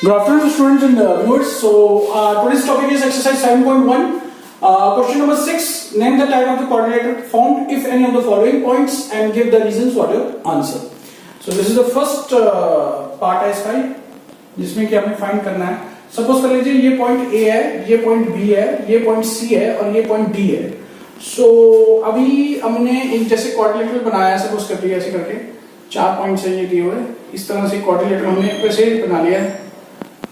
Good afternoon, students and viewers. So today's topic is exercise 7.1. Question number 6. Name the type of the quadrilateral formed if any of the following points and give the reasons for your answer. So this is the first part है इसका, जिसमें कि हमें find करना है. Suppose कर लीजिए ये पॉइंट A है, ये पॉइंट B है, ये पॉइंट C है और ये पॉइंट D है. सो अभी हमने इन जैसे क्वाड्रिलेटरल बनाया, सपोज कर लीजिए ऐसे करके 4 पॉइंट्स है ये दिए हुए, इस तरह से क्वाड्रिलेटरल हमने वैसे बना लिया है.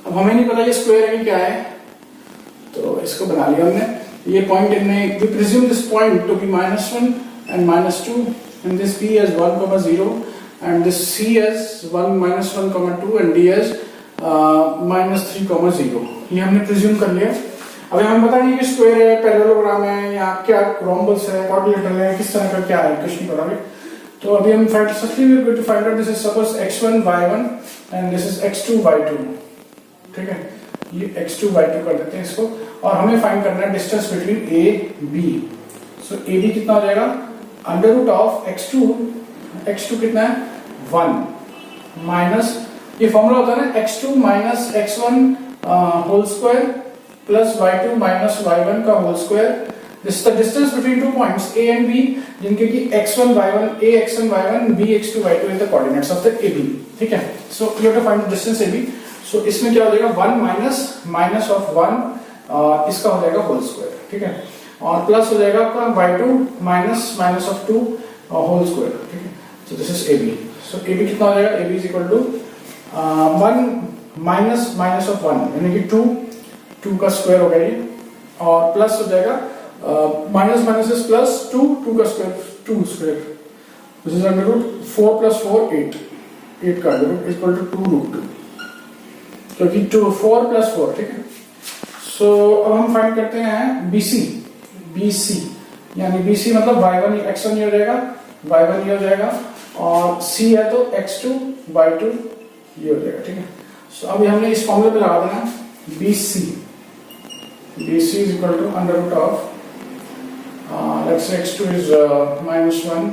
अब हमें नहीं पता ये स्क्वायर है कि क्या है, तो इसको बना लिया हमने. ये पॉइंट इनमें we presume this point to be -1 and -2 and this B as 1, 0 and this C as 1, -1, 2 and D as -3, 0. ये हमने प्रिज्यूम कर लिया. अभी हमें पता नहीं कि स्क्वायर है, पैरेललोग्राम है या क्या रोम्बस है, क्वाड्रिलेटरल है, किस तरह का क्या है, कुछ नहीं पता. तो अभी हम find firstly we are going to find out this is suppose x1 y1 and this is x2 y2. ठीक है, ये x2 y2 कर देते हैं इसको, और हमें फाइंड करना है distance between a b. So ab कितना हो जाएगा, अंडर रूट ऑफ x2 कितना है 1 माइनस, ये फॉर्मूला होता है ना x2 minus x1 whole square plus y2 minus y1 का whole square. This is the distance between two points a and b, जिनके की x1 y1 a x1 y1 b x2 y2 is the coordinates of the ab. ठीक है, so you have to find the distance ab. So इसमें क्या हो जाएगा 1 minus of 1, इसका हो जाएगा होल स्क्वायर. ठीक है, और प्लस हो जाएगा आपका y2 minus of 2 whole square. ठीक है, so this is ab. So ab कितना हो जाएगा, ab is equal to 1 minus of 1 यानी कि 2 का स्क्वायर हो गया ये, और प्लस हो जाएगा माइनस इज प्लस 2 का square 2 square. This is under root 4 plus 4 8 का under root equal to 2 root 2, क्योंकि 4 प्लस 4. ठीक है, सो अब हम फाइंड करते हैं BC यानी BC मतलब y1 x1 ये हो जाएगा, y1 ये हो जाएगा, और C है तो x2 y2 ये हो जाएगा. ठीक है, सो अभी हमने इस फॉर्मूले पे लगा देना BC is equal to under root of let's say x2 is -1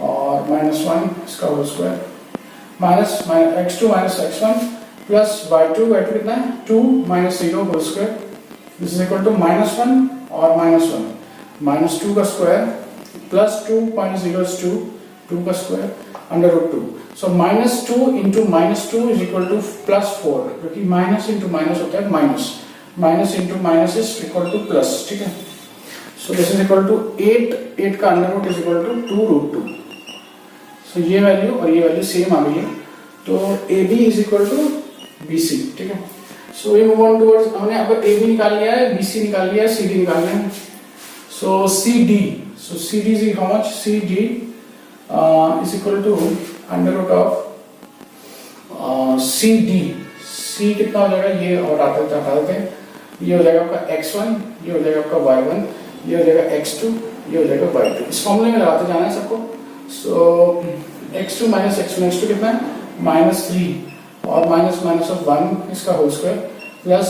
और -1 इसका whole square minus x2 minus x1 plus y2 कितना है 2 minus 0 whole square. This is equal to -1 और -2 का स्क्वायर प्लस 2 माइनस 0 इज 2 का square under root 2. So -2 into -2 is equal to +4, क्योंकि minus into minus होता है minus into minus is equal to plus. ठीक है, so this is equal to 8 का under root is equal to 2 root 2. So ये value और ये value same आ गई है, तो AB is equal to BC. ठीक है, so we move on towards, हमने अब AB निकाल लिया है, BC निकाल लिया है, CD निकाल लिया है. So CD is how much, CD is equal to under root of CD. C कितना हो जाएगा, ये और हटा देते हैं, ये हो जाएगा आपका x1, ये हो जाएगा आपका y1, ये हो जाएगा x2, ये हो जाएगा y2. इस फॉर्मूले में लगाते जाना है सबको. सो x2 माइनस x2 कितना है -3 और माइनस ऑफ 1 इसका whole square plus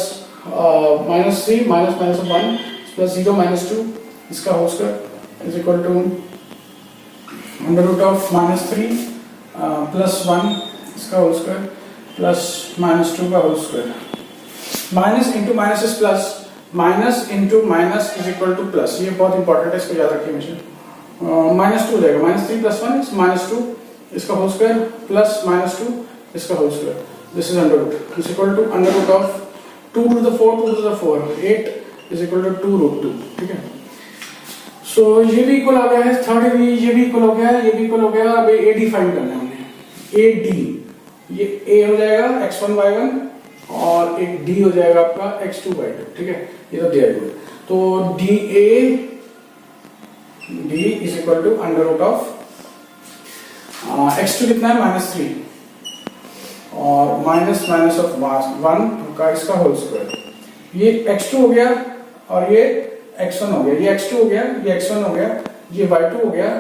-3 minus of 1 plus 0 -2 इसका whole square is equal to under root of -3 plus 1 इसका होल स्क्वायर प्लस -2 का whole square. Minus into minus is plus, minus into minus is equal to plus. ये बहुत important है, इसको याद रखिए हमेशा. -2 हो जाएगा, -3 प्लस 1 -2 इसका होल स्क्वायर प्लस -2 इसका whole square. This is under root is equal to under root of 2 to the 4 8 is equal to 2 root 2. ठीक है, सो ये भी इक्वल आ गया है, थर्ड भी ये भी इक्वल हो गया है, ये भी इक्वल हो गया. अब AD फाइंड करना है हमने. AD ये A हो जाएगा x1 y1 और एक D हो जाएगा आपका x2 y2. ठीक है, ये तो दिया हुआ है. तो D is equal to under root of x2 कितना है -3 और माइनस ऑफ 1 का इसका होल स्क्वायर. ये x2 हो गया और ये x1 हो गया, ये x2 हो गया, ये x1 हो गया, ये y2 हो गया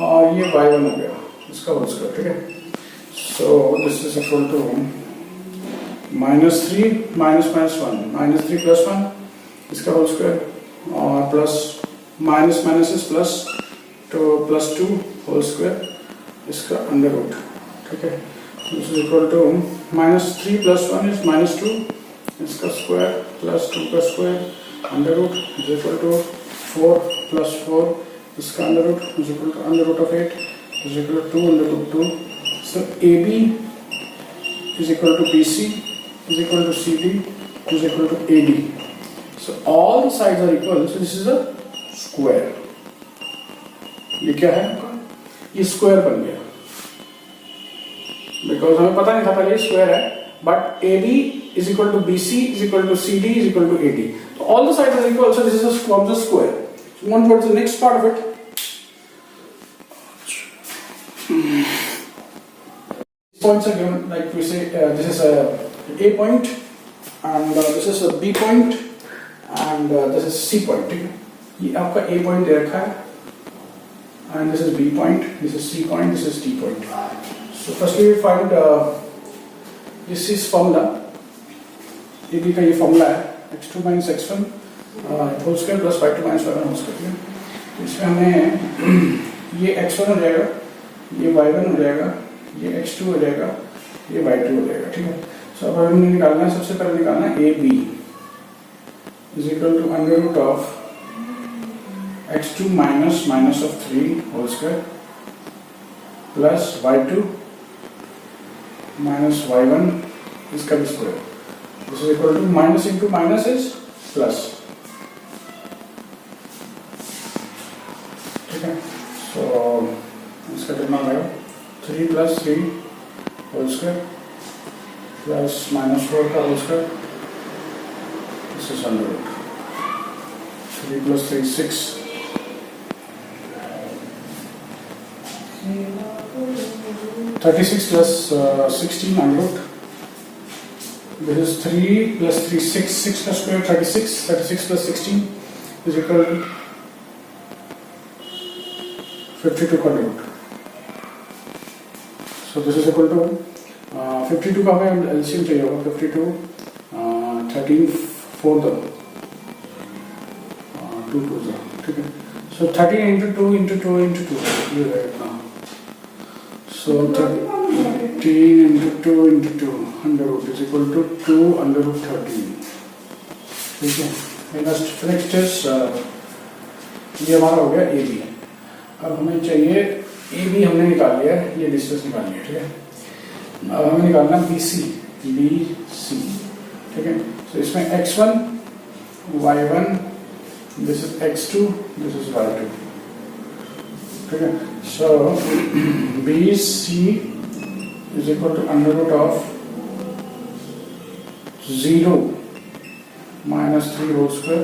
और ये y1 हो गया, इसका होल स्क्वायर. ठीक है, so this is equal to -3 minus 1 -3 plus 1 इसका होल स्क्वायर और प्लस माइनस इज प्लस, तो +2 होल स्क्वायर इसका अंडर रूट. ठीक है, this is equal to -3 + 1 is -2, इसका स्क्वायर प्लस 2 का square under root is equal to 4 + 4, इसका under root is equal to under root of 8 is equal to 2 under root 2. So AB is equal to BC is equal to CD is equal to AD. So all the sides are equal. So this is a square. ये क्या है? ये square बन गया. Because हमें पता नहीं था पहले ये स्क्वायर है. But AB is equal to BC is equal to CD is equal to AD. So all the sides are equal. So this is a square. So move on towards the next part of it. Points are given, like we say, this is a point, and this is a B point, and this is C point. ठीक है, ये आपका A point दे रखा है, and this is B point, this is C point, this is D point. So firstly we find this is formula. AB का ये formula है x2 minus x1 whole square plus y2 minus y1 whole square. ठीक है, इसमें हमें ये x1 हो जाएगा, ये y1 हो जाएगा, ये x2 हो जाएगा, ये y2 हो जाएगा. ठीक है, सो अब हमें निकालना है, सबसे पहले निकालना है AB is equal to under root of x2 minus of 3 whole square plus y2 minus y1 इसका भी square. This is equal to minus into minus is plus. ठीक है, सो इसका कितना हो जाएगा 3 + 3 होल स्क्वायर प्लस -4 का whole square, this is under root 3 + 3 6 36 + 16 under root. This is 3 + 3 6 का स्क्वायर 36 + 16 इज इक्वल टू 52 का under root. So this is equal to 52 का हमें LCM चाहिए होगा. 52 13 4 2 2 ठीक है. So 13 into 2 into 2 into 2 ये रहेगा. So 13 into 2 into 2 under root is equal to 2 under root 13. ठीक है, next is ये हमारा हो गया AB. अब हमें चाहिए AB हमने निकाल लिया है, ये डिस्टेंस निकाल लिया. ठीक है, अब हमें निकालना BC. ठीक है, तो इसमें x1 y1 this is x2 this is y2. ठीक है, so BC is equal to under root of 0 minus 3 whole square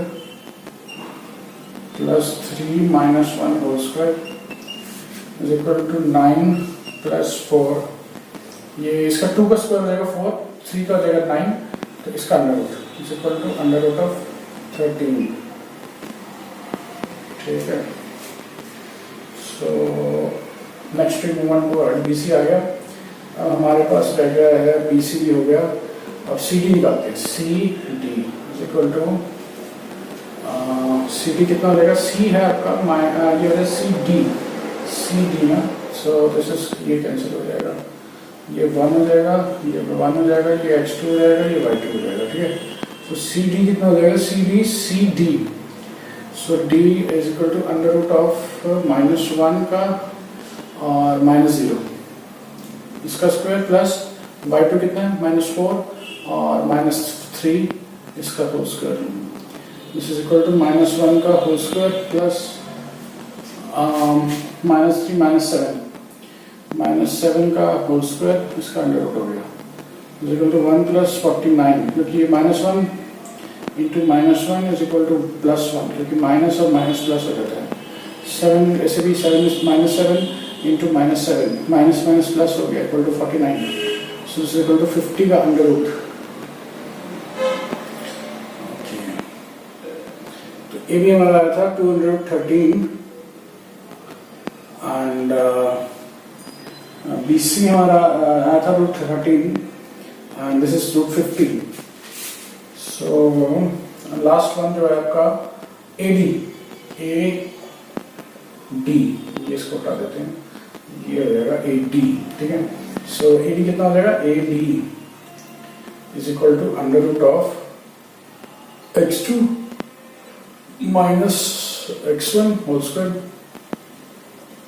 plus 3 minus 1 whole square is equal to 9 + 4. ये इसका 2 का स्क्वायर हो जाएगा 4, 3 का हो जाएगा 9, तो इसका under root is equal to under root of 13. ठीक है, so next we move on to BC आ गया. अब हमारे पास रह गया है BC भी हो गया. अब CD निकालते हैं. CD is equal to CD कितना हो जाएगा? C है आपका ये है CD ना, सो दिस इज ये कैंसिल हो जाएगा, ये 1 हो जाएगा, ये 1 हो जाएगा, ये x2 हो जाएगा, ये y2 हो जाएगा. ठीक है, तो CD कितना हो जाएगा? CD so D is equal to under root of -1 का और -0 इसका स्क्वायर प्लस y2 कितना है? -4 और -3 इसका whole square. This is equal to -1 का होल स्क्वायर प्लस -7 का होल स्क्वायर इसका अंडर रूट हो गया इज इक्वल टू 1 + 49, क्योंकि ये -1 इंटू -1 इज इक्वल टू +1, क्योंकि माइनस और माइनस प्लस हो जाता है. 7 ऐसे भी 7 -7 इंटू -7 माइनस प्लस हो गया equal to 49. So this is equal to 50 का अंडर रूट. तो AB हमारा आया था 213 एंड BC हमारा आया था √13 and this is √50. So last one जो है आपका AD ये इसको हटा देते हैं, ये हो जाएगा AD. ठीक है, सो ए डी कितना हो जाएगा, A D is equal to under root of x2 minus x1 whole square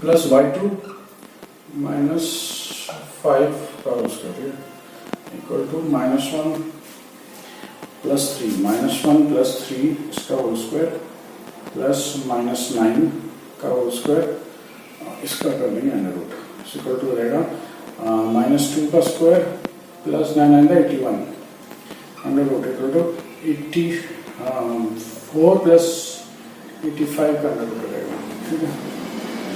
plus y2 minus 5 का whole square equal to -1 plus 3 -1 plus 3 इसका होल स्क्वायर प्लस -9 का होल स्क्वायर इसका कर देंगे अंडर रूट इक्वल टू रहेगा -2 का square plus 9 9 81 under root equal to 84 plus 85 का under root रहेगा, ठीक है।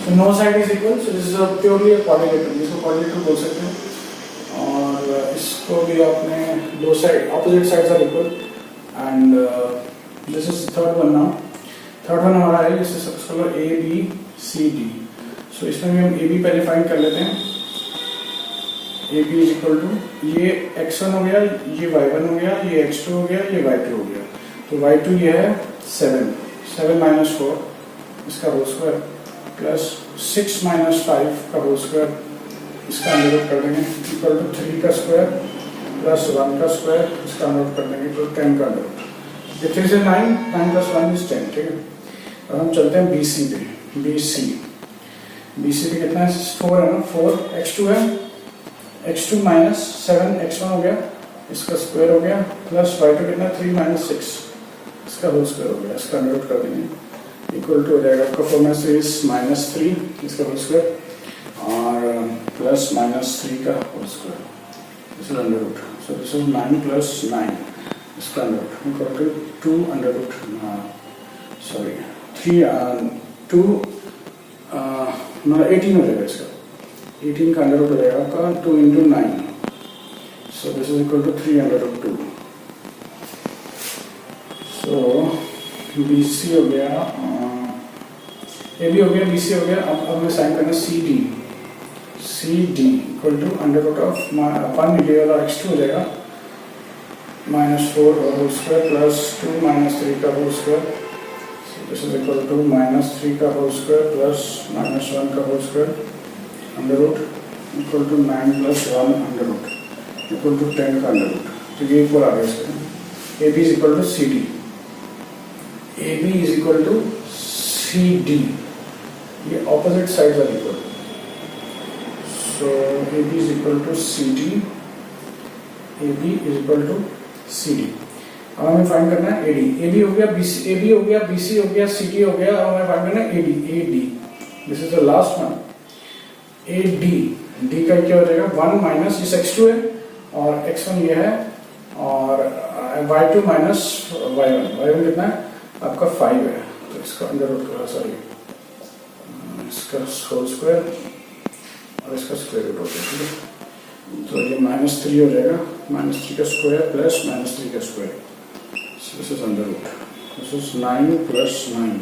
So no side is equal, so this is a purely a quadrilateral, जिसको क्वाड्रिलेटरल बोल सकते हैं। और इसको भी आपने दो side opposite sides are equal and this is third one now. Third one हमारा है जिससे सबसे पहले ए बी सी डी। सो इसमें भी हम ए बी पहले फाइंड कर लेते हैं। A B is equal to ये x1 हो गया, ये y1 हो गया, ये x2 हो गया, ये y2 हो गया। तो y2 ये है 7 माइनस 4 इसका होल स्क्वायर प्लस 6 माइनस 5 का होल स्क्वायर इसका अंडर रूट कर देंगे इक्वल टू 3 का स्क्वायर प्लस 1 का स्क्वायर इसका अंडर रूट कर देंगे तो 10 का अंडर रूट। ये 3 से 9 प्लस 1 इज 10, ठीक है। और हम चलते हैं BC पे। BC पे कितना है, 4 है ना, 4 x2 है, x2 माइनस 7 x1 हो गया, इसका स्क्वायर हो गया प्लस y2 कितना 3 माइनस 6 इसका होल स्क्वायर हो गया, इसका अंडर रूट कर देंगे इक्वल टू हो जाएगा आपका 4 माइनस 3 इज -3 इसका होल स्क्वायर और प्लस -3 का whole square this is under root. So this is 9 plus 9 इसका under root equal to 2 under root sorry 2 मतलब 18 हो जाएगा इसका, 18 का अंडर रूट हो जाएगा आपका 2 into 9। So this is equal to 3 under root 2। So BC हो गया, AB हो गया, BC हो गया। अब हमें साइन करना CD equal to under root of 1 ये वाला x2 हो जाएगा -4 होल स्क्वायर प्लस 2 माइनस 3 का whole square. This is equal to -3 का होल स्क्वायर प्लस -1 का whole square under root equal to 9 plus 1 under root equal to 10 का under root. तो ये इक्वल आ गया इसका। AB is equal to CD, AB is equal to CD, ये opposite sides are equal. So AB is equal to CD, AB is equal to CD। अब हमें find करना है AD। AB हो गया, AB हो गया, BC हो गया, CD हो गया। अब हमें फाइंड करना है AD। This is the last one. AD, D का क्या हो जाएगा 1 माइनस इस x2 है और x1 ये है और y2 माइनस y1 कितना है आपका 5 है। तो इसका अंडर रूट करा, सॉरी इसका होल स्क्वायर और इसका स्क्वायर रूट हो जाएगा, ठीक है। तो ये -3 हो जाएगा, -3 का स्क्वायर प्लस -3 का square. This is under root, this is 9 plus 9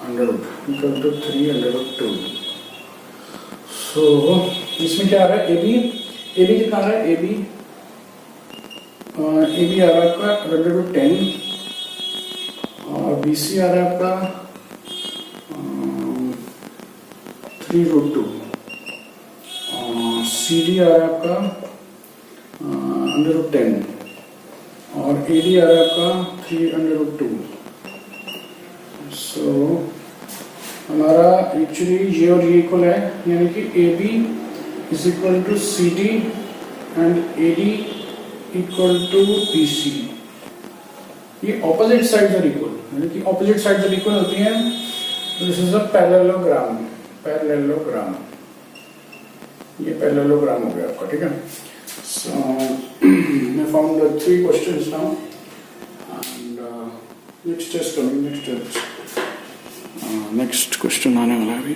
under root equal to 3 under root 2। So इसमें क्या आ रहा है, AB कितना आ रहा है, AB आ रहा है आपका अंडर रूट 10 और BC आ रहा है आपका 3 रूट 2 और CD आ रहा है आपका अंडर रूट 10 और AD आ रहा है आपका 3 अंडर रूट 2। सो हमारा एक्चुअली ये और ये इक्वल है, यानी कि AB is equal to CD and AD equal to BC। ये ऑपोजिट साइड्स आर इक्वल, यानी कि ऑपोजिट साइड्स आर इक्वल होती हैं। दिस इज अ पैरेललोग्राम, ये पैरेललोग्राम हो गया आपका, ठीक है। सो I found 3 questions now and next test coming, next question आने वाला है अभी।